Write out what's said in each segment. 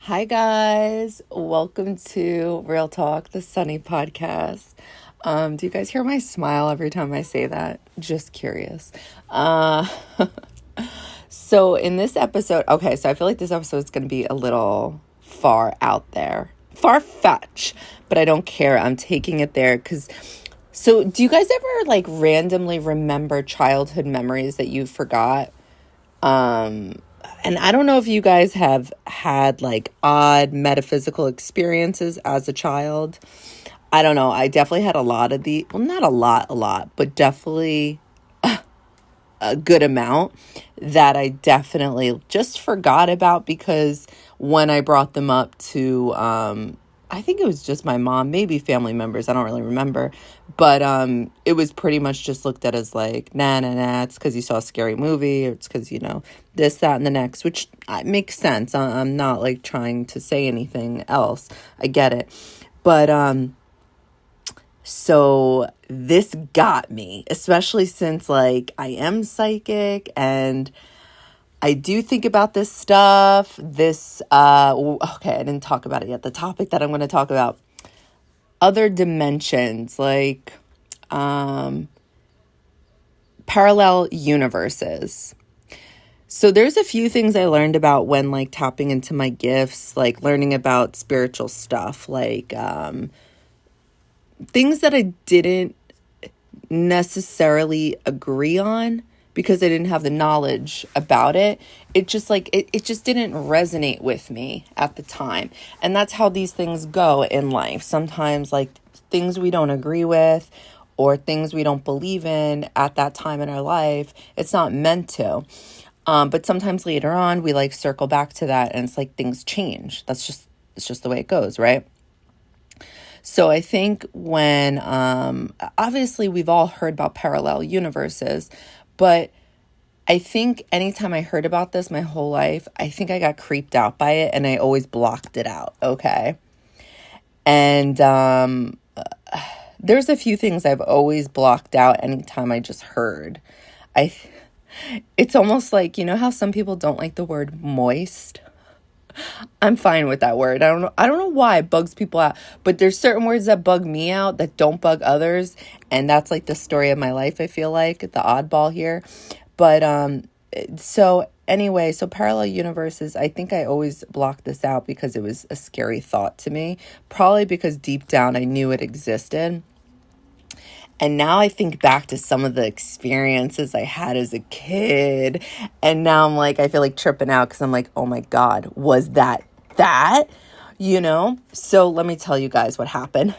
Hi, guys. Welcome to Real Talk, the Sunny podcast. Do you guys hear my smile every time I say that? Just curious. Uh, so, in this episode, so I feel like this episode is going to be a little far out there, far fetched, but I don't care. I'm taking it there because. So, do you guys ever like randomly remember childhood memories that you forgot? Um, and I don't know if you guys have had like odd metaphysical experiences as a child. I don't know. I definitely had a lot of well, not a lot, but definitely a good amount that I definitely just forgot about because when I brought them up to, I think it was just my mom, maybe family members. I don't really remember. But it was pretty much just looked at as like, nah, it's because you saw a scary movie, or it's because, this, that, and the next, which makes sense. I'm not like trying to say anything else. I get it. But so this got me, especially since like I am psychic and I do think about this stuff. Okay, I didn't talk about it yet. The topic that I'm going to talk about, other dimensions, like parallel universes. So there's a few things I learned about when like tapping into my gifts, like learning about spiritual stuff, like things that I didn't necessarily agree on because I didn't have the knowledge about it. It just like it just didn't resonate with me at the time. And that's how these things go in life. Sometimes like things we don't agree with or things we don't believe in at that time in our life, it's not meant to. But sometimes later on we like circle back to that and it's like things change. It's just the way it goes, right? So I think when, obviously we've all heard about parallel universes, but I think anytime I heard about this my whole life, I think I got creeped out by it and I always blocked it out. Okay. And, there's a few things I've always blocked out anytime I just heard. It's almost like, how some people don't like the word moist? I'm fine with that word. I don't know why it bugs people out, but there's certain words that bug me out that don't bug others, and that's like the story of my life, I feel like, the oddball here. But so anyway, so parallel universes, I think I always blocked this out because it was a scary thought to me, probably because deep down I knew it existed. And now I think back to some of the experiences I had as a kid. And now I'm like, I feel like tripping out because I'm like, oh my God, was that? So let me tell you guys what happened.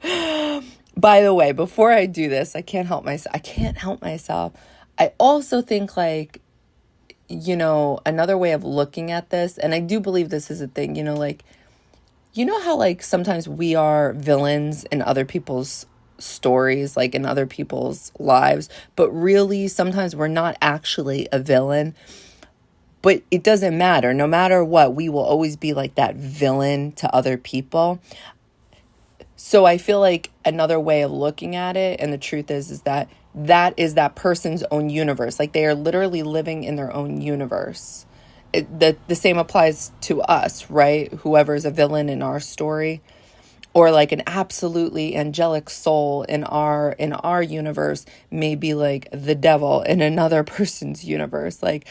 By the way, before I do this, I can't help myself. I also think like, another way of looking at this, and I do believe this is a thing, like, how like sometimes we are villains in other people's stories, like in other people's lives, but really sometimes we're not actually a villain. But it doesn't matter. No matter what, we will always be like that villain to other people. So I feel like another way of looking at it, and the truth is that is that person's own universe. Like they are literally living in their own universe. The same applies to us, right? Whoever's a villain in our story, or like an absolutely angelic soul in our universe may be like the devil in another person's universe. Like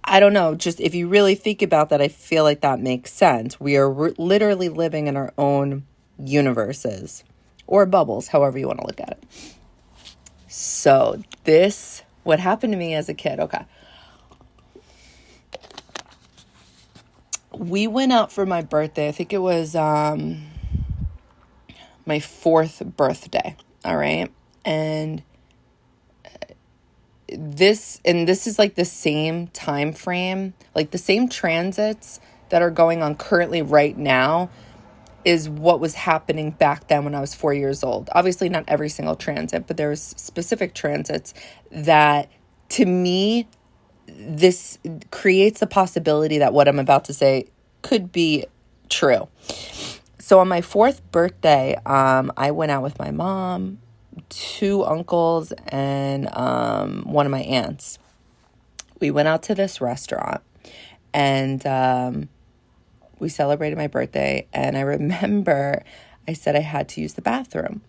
I don't know, just if you really think about that, I feel like that makes sense. We are literally living in our own universes or bubbles, however you want to look at it. So what happened to me as a kid, okay. We went out for my birthday. I think it was my 4th birthday. All right. And this is like the same time frame, like the same transits that are going on currently right now is what was happening back then when I was 4 years old. Obviously not every single transit, but there's specific transits that to me, this creates the possibility that what I'm about to say could be true. So on my 4th birthday, I went out with my mom, 2 uncles, and one of my aunts. We went out to this restaurant, And we celebrated my birthday. And I remember I said I had to use the bathroom.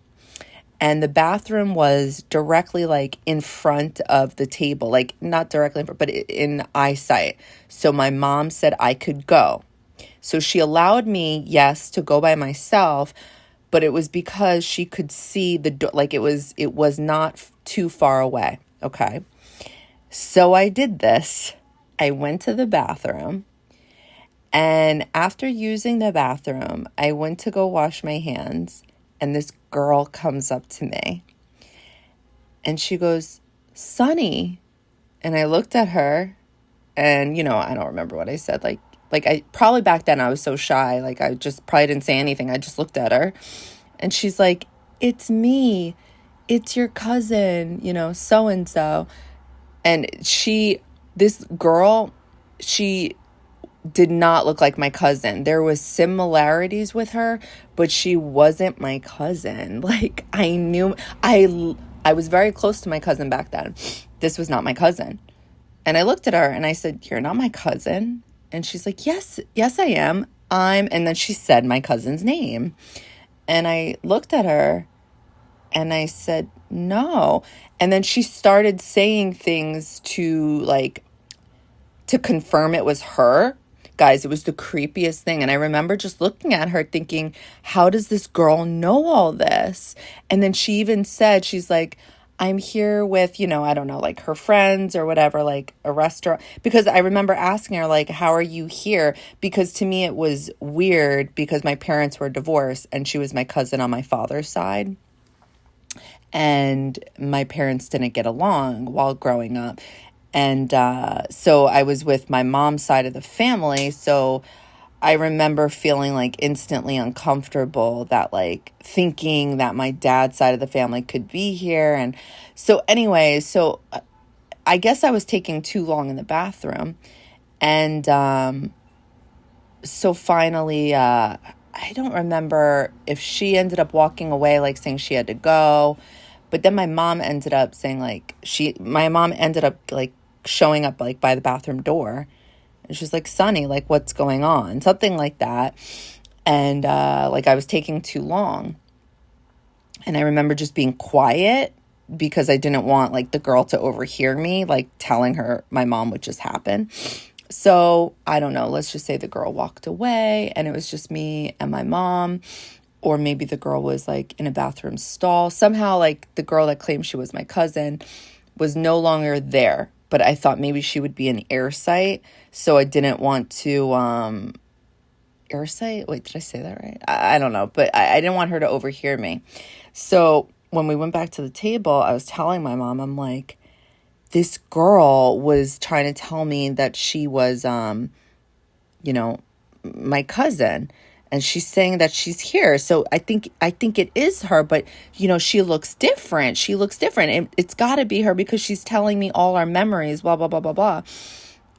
And the bathroom was directly like in front of the table, like not directly in front, but in eyesight. So my mom said I could go. So she allowed me, yes, to go by myself, but it was because she could see the door, like it was not too far away. Okay. So I did this. I went to the bathroom, and after using the bathroom, I went to go wash my hands, and this girl comes up to me and she goes, "Sunny." And I looked at her, and I don't remember what I said. Like I probably back then I was so shy, like I just probably didn't say anything. I just looked at her, and she's like, "It's me. It's your cousin, so and so." And this girl, she did not look like my cousin. There was similarities with her, but she wasn't my cousin. Like I was very close to my cousin back then. This was not my cousin. And I looked at her and I said, "You're not my cousin." And she's like, yes, I am. And then she said my cousin's name. And I looked at her and I said, "No." And then she started saying things to confirm it was her. Guys, it was the creepiest thing. And I remember just looking at her thinking, how does this girl know all this? And then she even said, she's like, "I'm here with, I don't know, like her friends or whatever, like a restaurant." Because I remember asking her, like, "How are you here?" Because to me it was weird because my parents were divorced and she was my cousin on my father's side. And my parents didn't get along while growing up. And so I was with my mom's side of the family. So I remember feeling like instantly uncomfortable that like thinking that my dad's side of the family could be here. And so anyway, I guess I was taking too long in the bathroom. And so finally, I don't remember if she ended up walking away, like saying she had to go. But then my mom ended up saying my mom ended up like showing up like by the bathroom door. And she's like, "Sunny, like what's going on?" Something like that. And like I was taking too long. And I remember just being quiet because I didn't want like the girl to overhear me, like telling her my mom what just happened. So I don't know, let's just say the girl walked away and it was just me and my mom. Or maybe the girl was like in a bathroom stall. Somehow like the girl that claimed she was my cousin was no longer there. But I thought maybe she would be in airsight. So I didn't want to, airsight? Wait, did I say that right? I don't know. But I didn't want her to overhear me. So when we went back to the table, I was telling my mom, I'm like, this girl was trying to tell me that she was, my cousin. And she's saying that she's here. So I think it is her, but she looks different. She looks different. And it's got to be her because she's telling me all our memories, blah, blah, blah, blah, blah.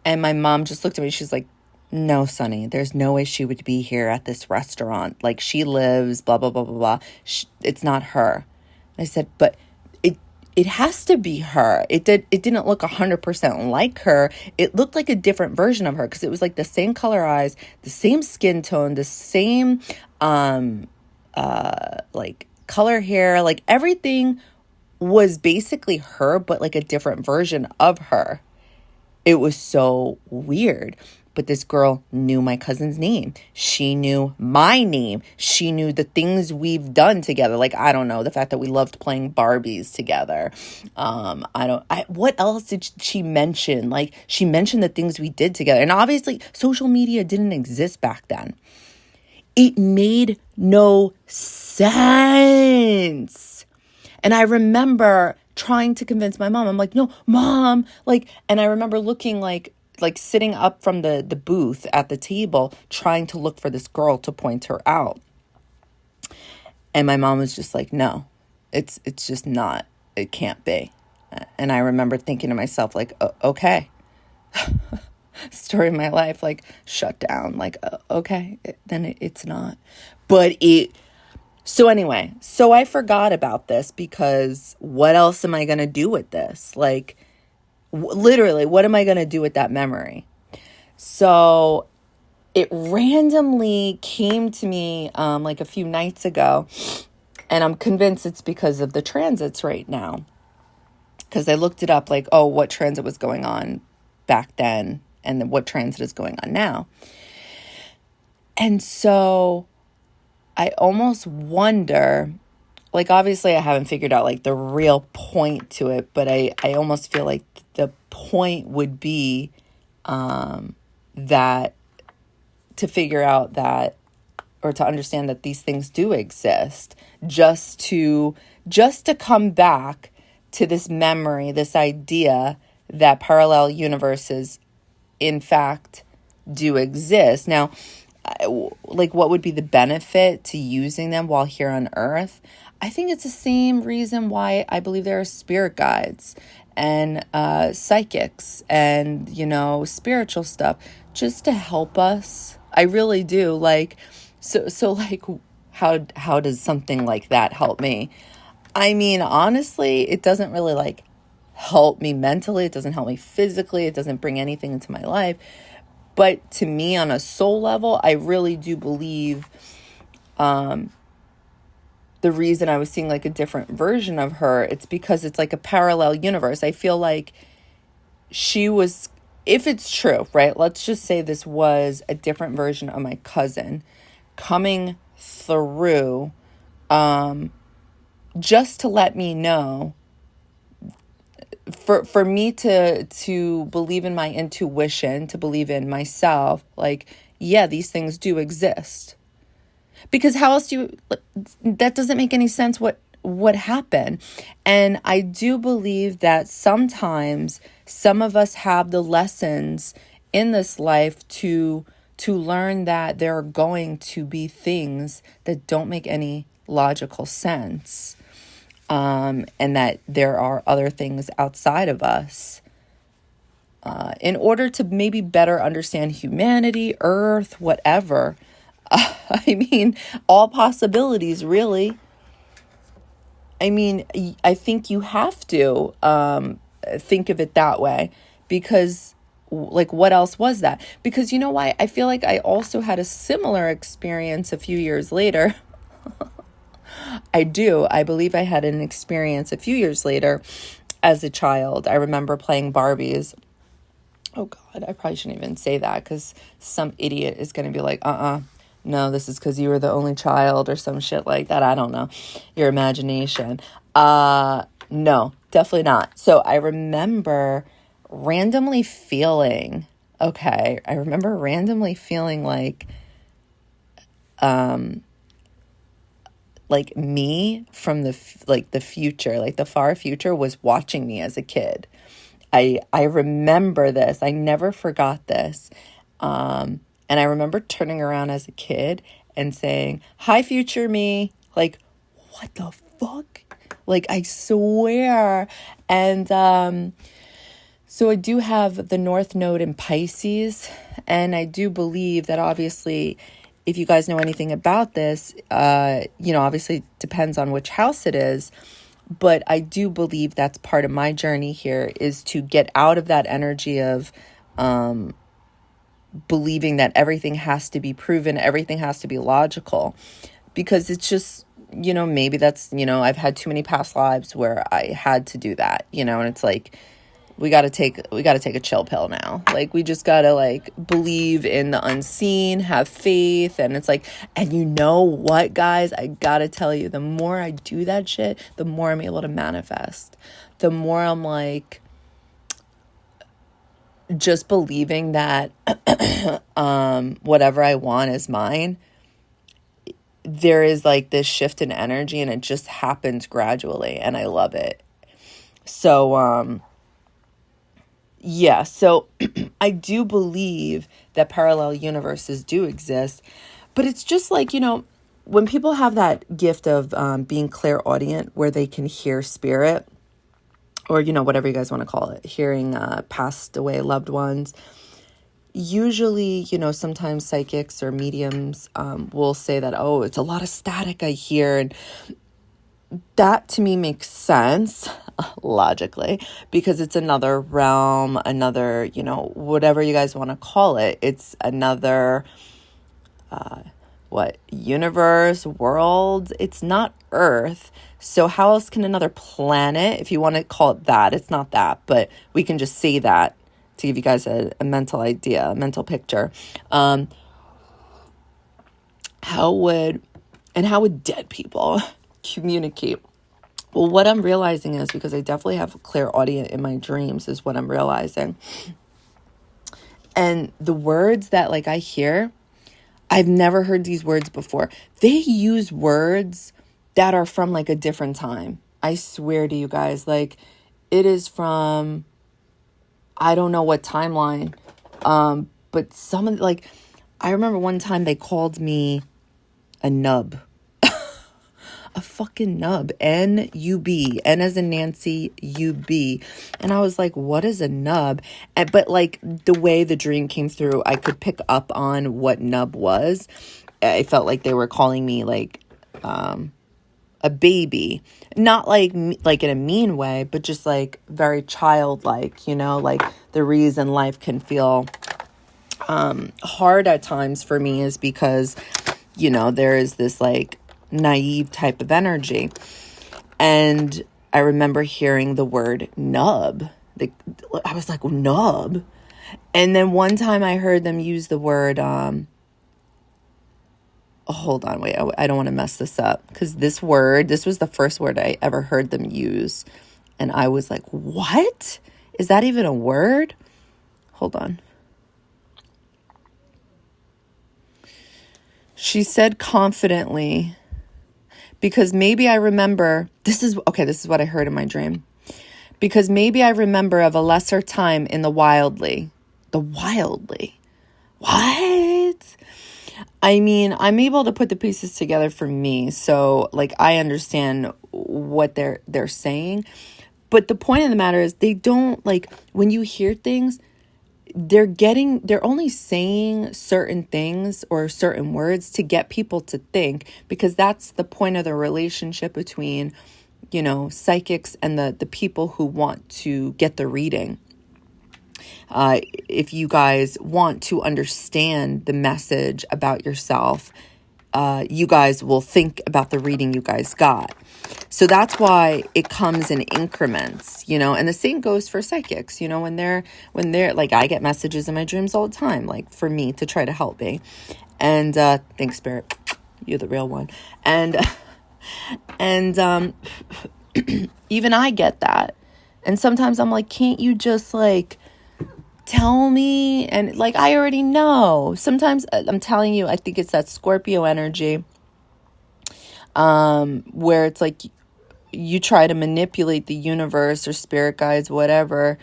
And my mom just looked at me. She's like, "No, Sunny, there's no way she would be here at this restaurant. Like she lives, blah, blah, blah, blah, blah. It's not her." And I said, "But it has to be her." It didn't look 100% like her. It looked like a different version of her because it was like the same color eyes, the same skin tone, the same like color hair, like everything was basically her, but like a different version of her. It was so weird. But this girl knew my cousin's name. She knew my name. She knew the things we've done together. Like, I don't know, the fact that we loved playing Barbies together. What else did she mention? Like, she mentioned the things we did together. And obviously, social media didn't exist back then. It made no sense. And I remember trying to convince my mom. I'm like, "No, Mom." Like, and I remember looking like sitting up from the booth at the table, trying to look for this girl to point her out. And my mom was just like, "No, it's just not, it can't be." And I remember thinking to myself, like, okay, story of my life, like shut down, like, okay, then it's not. But so anyway, so I forgot about this because what else am I going to do with this? Like, literally, what am I going to do with that memory? So it randomly came to me like a few nights ago, and I'm convinced it's because of the transits right now. Because I looked it up, like, oh, what transit was going on back then and then what transit is going on now. And so I almost wonder, like, obviously I haven't figured out like the real point to it, but I almost feel like the point would be that to figure out that, or to understand that these things do exist, just to come back to this memory, this idea that parallel universes in fact do exist. Now, like, what would be the benefit to using them while here on Earth? I think it's the same reason why I believe there are spirit guides and psychics and, spiritual stuff, just to help us. I really do. Like, so like, how does something like that help me? I mean, honestly, it doesn't really like help me mentally. It doesn't help me physically. It doesn't bring anything into my life. But to me, on a soul level, I really do believe the reason I was seeing like a different version of her, it's because it's like a parallel universe. I feel like she was, if it's true, right? Let's just say this was a different version of my cousin coming through just to let me know, for me to believe in my intuition, to believe in myself, like, yeah, these things do exist. Because how else that doesn't make any sense what happened. And I do believe that sometimes some of us have the lessons in this life to learn that there are going to be things that don't make any logical sense. And that there are other things outside of us, in order to maybe better understand humanity, Earth, whatever. I mean, all possibilities, really. I mean, I think you have to think of it that way, because, like, what else was that? Because you know why? I feel like I also had a similar experience a few years later. I do. I believe I had an experience a few years later as a child. I remember playing Barbies. Oh God, I probably shouldn't even say that, because some idiot is going to be like, no, this is because you were the only child or some shit like that. I don't know. Your imagination. No, definitely not. So I remember randomly feeling, like me from the future, like the far future, was watching me as a kid. I remember this. I never forgot this. And I remember turning around as a kid and saying, "Hi, future me." Like, what the fuck? Like, I swear. And so I do have the North Node in Pisces, and I do believe that, obviously, if you guys know anything about this, obviously it depends on which house it is, but I do believe that's part of my journey here, is to get out of that energy of believing that everything has to be proven, everything has to be logical, because it's just, maybe that's, I've had too many past lives where I had to do that, and it's like, we got to take a chill pill now. Like, we just got to, like, believe in the unseen, have faith. And it's like, and you know what, guys, I got to tell you, the more I do that shit, the more I'm able to manifest. The more I'm like, just believing that whatever I want is mine. There is like this shift in energy, and it just happens gradually, and I love it. So, yeah, so I do believe that parallel universes do exist, but it's just like, when people have that gift of being clairaudient, where they can hear spirit, or, whatever you guys want to call it, hearing passed away loved ones. Usually, sometimes psychics or mediums will say that, oh, it's a lot of static I hear. And that to me makes sense logically, because it's another realm, another, whatever you guys want to call it. It's another, universe, world. It's not Earth. So how else can another planet, if you want to call it that, it's not that, but we can just say that to give you guys a mental idea, a mental picture. How would dead people communicate? Well, what I'm realizing is, because I definitely have a clairaudient in my dreams, is what I'm realizing. And the words that I hear, I've never heard these words before. They use words that are from a different time. I swear to you guys, it is from, I don't know what timeline. But some of I remember one time they called me a nub. A fucking nub. N-U-B. N as in Nancy, U-B. And I was like, what is a nub? But the way the dream came through, I could pick up on what nub was. I felt like they were calling me a baby. Not in a mean way, but just very childlike, the reason life can feel hard at times for me is because, there is this naive type of energy. And I remember hearing the word nub. I was like, nub? And then one time I heard them use the word, hold on, wait, I don't want to mess this up. Because this was the first word I ever heard them use. And I was like, what? Is that even a word? Hold on. She said confidently, because maybe I remember, this is what I heard in my dream. Because maybe I remember of a lesser time in the wildly. The wildly. What? I mean, I'm able to put the pieces together for me. So I understand what they're saying. But the point of the matter is, they don't when you hear things, they're only saying certain things or certain words to get people to think, because that's the point of the relationship between, psychics and the people who want to get the reading. If you guys want to understand the message about yourself, you guys will think about the reading you guys got. So that's why it comes in increments, and the same goes for psychics, when they're I get messages in my dreams all the time, for me to try to help me. And, thanks, Spirit, you're the real one. And even I get that. And sometimes I'm like, can't you just tell me? And I already know. Sometimes I'm telling you, I think it's that Scorpio energy, where it's you try to manipulate the universe or spirit guides, whatever,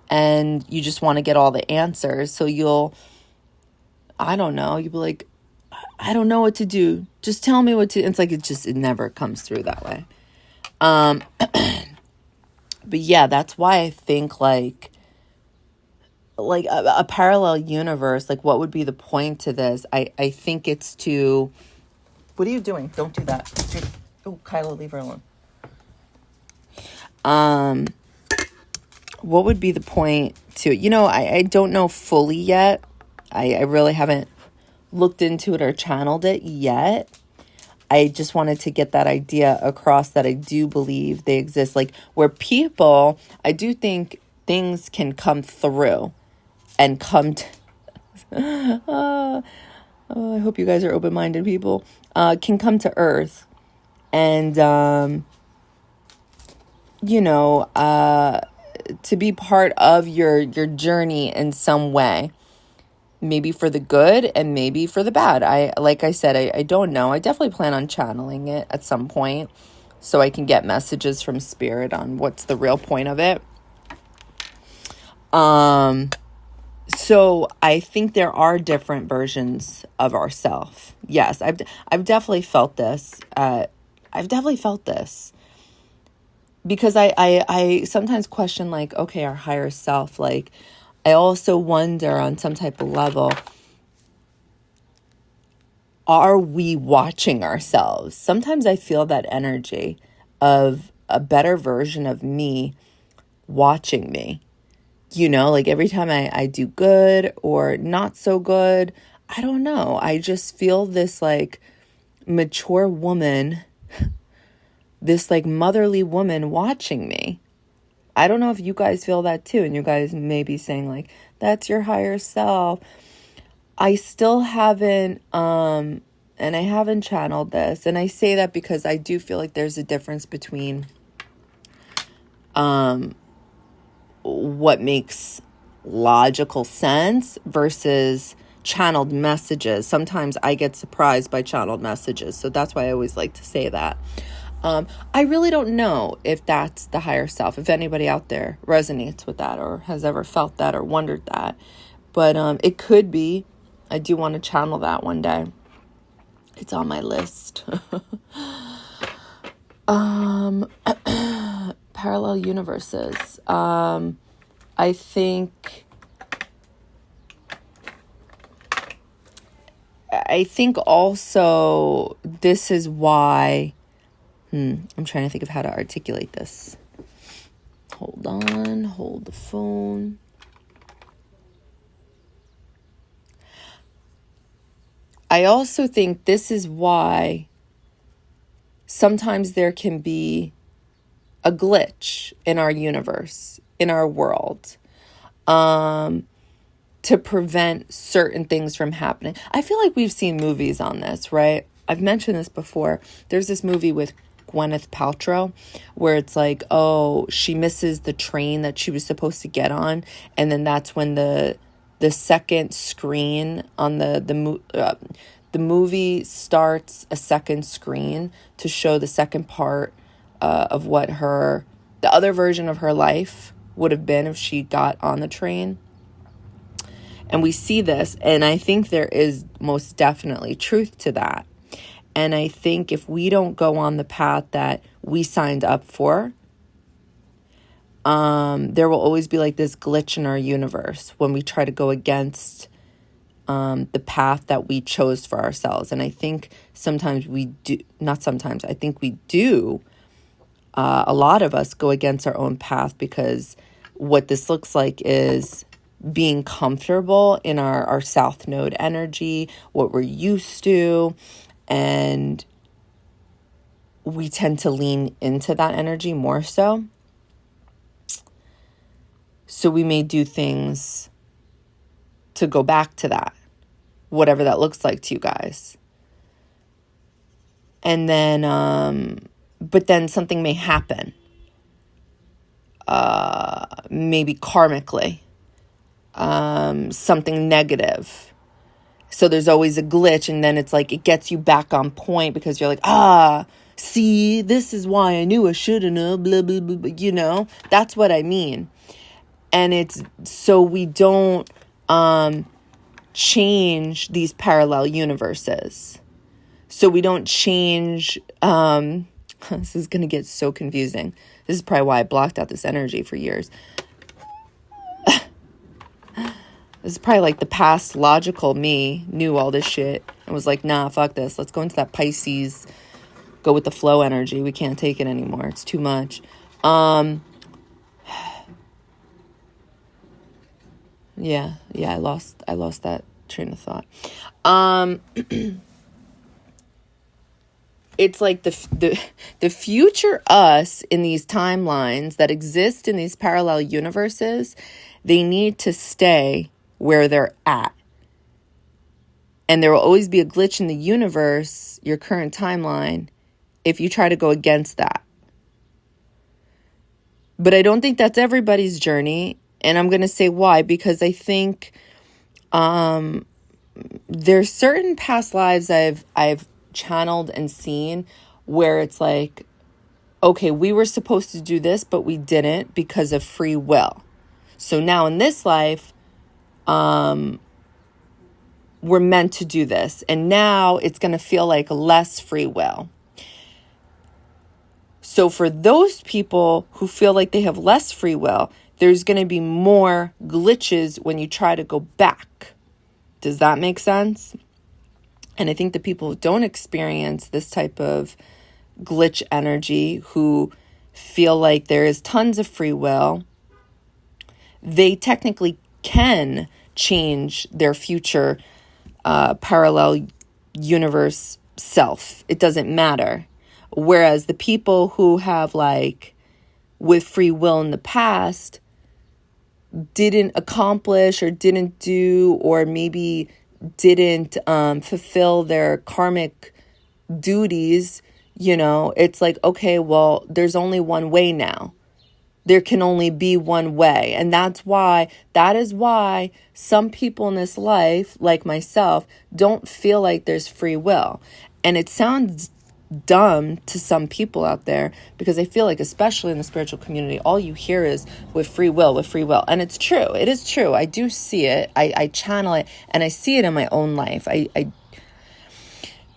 and you just want to get all the answers. So you'll be like, I don't know what to do. Just tell me what to. It's it never comes through that way. But yeah, that's why I think a parallel universe, what would be the point to this? I think it's to, what are you doing? Don't do that. Oh, Kyla, leave her alone. What would be the point to, I don't know fully yet. I really haven't looked into it or channeled it yet. I just wanted to get that idea across, that I do believe they exist. Where people, I do think things can come through and come to, I hope you guys are open-minded people, can come to Earth and, to be part of your journey in some way, maybe for the good and maybe for the bad. I said, I don't know. I definitely plan on channeling it at some point so I can get messages from spirit on what's the real point of it. So I think there are different versions of ourselves. Yes, I've definitely felt this. Because I sometimes question, okay, our higher self, I also wonder on some type of level, are we watching ourselves? Sometimes I feel that energy of a better version of me watching me. You know, like every time I do good or not so good, I don't know. I just feel this like mature woman, this like motherly woman watching me. I don't know if you guys feel that too. And you guys may be saying like, that's your higher self. I still haven't, and I haven't channeled this. And I say that because I do feel like there's a difference between what makes logical sense versus channeled messages. Sometimes I get surprised by channeled messages. So that's why I always like to say that. I really don't know if that's the higher self, if anybody out there resonates with that or has ever felt that or wondered that. But it could be. I do want to channel that one day. It's on my list. Parallel universes. I think also this is why I'm trying to think of how to articulate this. Hold on, hold the phone. I also think this is why sometimes there can be a glitch in our universe, in our world, to prevent certain things from happening. I feel like we've seen movies on this, right? I've mentioned this before. There's this movie with Gwyneth Paltrow where it's like, oh, she misses the train that she was supposed to get on, and then that's when the second screen on the movie starts a second screen to show the second part of what the other version of her life would have been if she got on the train. And we see this, and I think there is most definitely truth to that. And I think if we don't go on the path that we signed up for, there will always be like this glitch in our universe when we try to go against the path that we chose for ourselves. And I think sometimes we do, not sometimes, I think we do, a lot of us go against our own path because what this looks like is being comfortable in our South Node energy, what we're used to, and we tend to lean into that energy more so. So we may do things to go back to that, whatever that looks like to you guys. And then, but then something may happen, maybe karmically, something negative. So there's always a glitch, and then it's like it gets you back on point because you're like, see, this is why I knew I shouldn't have, blah, blah, blah, blah, you know? That's what I mean. And it's so we don't change these parallel universes. So we don't change, this is going to get so confusing. This is probably why I blocked out this energy for years. This is probably like the past logical me knew all this shit and was like, nah, fuck this. Let's go into that Pisces, go with the flow energy. We can't take it anymore. It's too much. Yeah, I lost that train of thought. It's like the future us in these timelines that exist in these parallel universes, they need to stay where they're at. And there will always be a glitch in the universe, your current timeline, if you try to go against that. But I don't think that's everybody's journey. And I'm going to say why, because I think there's certain past lives I've channeled and seen where it's like, okay, we were supposed to do this, but we didn't because of free will. So now in this life, we're meant to do this. And now it's going to feel like less free will. So for those people who feel like they have less free will, there's going to be more glitches when you try to go back. Does that make sense? And I think the people who don't experience this type of glitch energy who feel like there is tons of free will, they technically can change their future parallel universe self. It doesn't matter. Whereas the people who have like with free will in the past didn't accomplish or didn't do or maybe didn't fulfill their karmic duties, it's like, okay, well, there's only one way now. There can only be one way. And that is why some people in this life, like myself, don't feel like there's free will. And it sounds dumb to some people out there because I feel like, especially in the spiritual community, all you hear is with free will, with free will. And it's true. It is true. I do see it. I channel it and I see it in my own life.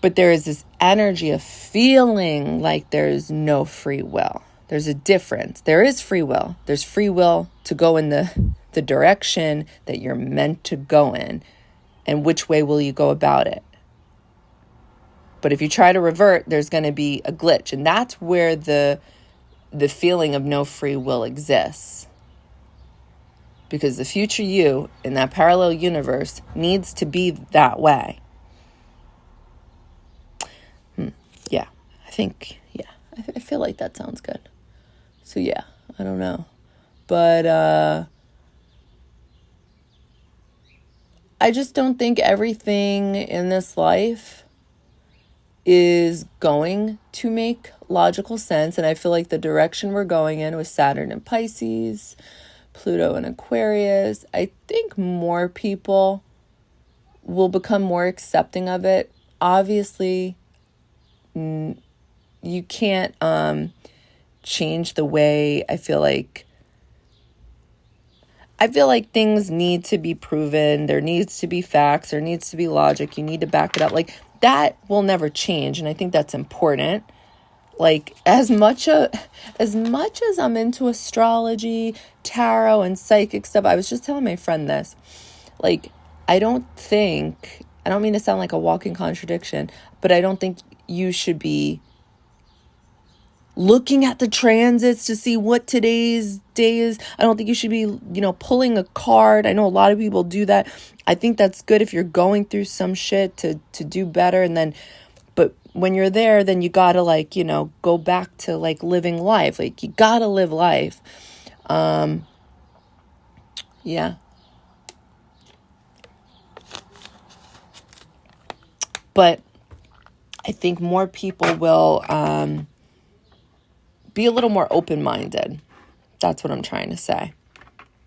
But there is this energy of feeling like there's no free will. There's a difference. There is free will. There's free will to go in the direction that you're meant to go in. And which way will you go about it? But if you try to revert, there's going to be a glitch. And that's where the feeling of no free will exists. Because the future you in that parallel universe needs to be that way. Yeah, I feel like that sounds good. So yeah, I don't know. But I just don't think everything in this life is going to make logical sense. And I feel like the direction we're going in with Saturn and Pisces, Pluto and Aquarius, I think more people will become more accepting of it. Obviously, you can't change the way I feel like things need to be proven. There needs to be facts. There needs to be logic. You need to back it up. Like, that will never change. And I think that's important. Like, as much as I'm into astrology, tarot, and psychic stuff, I was just telling my friend this. Like, I don't mean to sound like a walking contradiction, but I don't think you should be looking at the transits to see what today's day is. I don't think you should be, pulling a card. I know a lot of people do that. I think that's good if you're going through some shit to do better. And then, but when you're there, then you gotta go back to living life. Like, you gotta live life. Yeah. But I think more people will, be a little more open-minded. That's what I'm trying to say.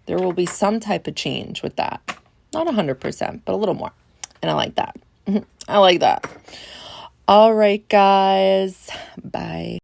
There will be some type of change with that. Not 100%, but a little more. And I like that. I like that. All right, guys. Bye.